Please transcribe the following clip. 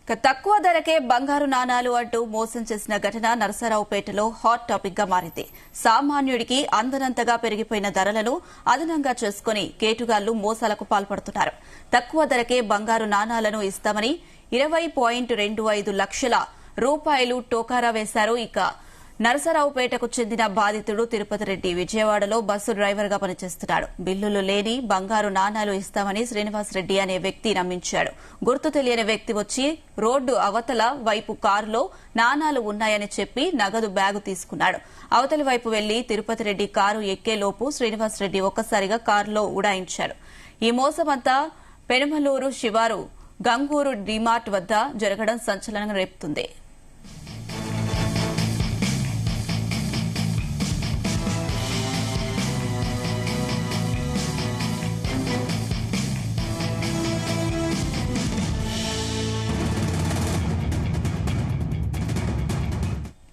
తక్కువ ధరకే బంగారు నాణాలు అంటూ మోసం చేసిన ఘటన నరసరావుపేటలో హాట్ టాపిక్ గా మారింది. సామాన్యుడికి అందనంతగా పెరిగిపోయిన ధరలను అదనంగా చేసుకుని కేటుగాళ్లు మోసాలకు పాల్పడుతున్నారు. తక్కువ ధరకే బంగారు నాణాలను ఇస్తామని 20.25 లక్షల రూపాయలు టోకారా వేశారు. ఇక నరసరావుపేటకు చెందిన బాధితుడు తిరుపతి రెడ్డి విజయవాడలో బస్సు డ్రైవర్ గా పనిచేస్తున్నాడు. బిల్లులు లేని బంగారు నాణాలు ఇస్తామని శ్రీనివాసరెడ్డి అనే వ్యక్తి నమ్మించాడు. గుర్తు తెలియని వ్యక్తి వచ్చి రోడ్డు అవతల వైపు కారులో నాణాలు ఉన్నాయని చెప్పి నగదు బ్యాగు తీసుకున్నాడు. అవతలి వైపు వెళ్లి తిరుపతి రెడ్డి కారు ఎక్కేలోపు శ్రీనివాసరెడ్డి ఒక్కసారిగా కారులో ఉడాయించాడు. ఈ మోసమంతా పెనుమలూరు శివారు గంగూరు డిమార్ట్ వద్ద జరగడం సంచలనం రేపుతుంది.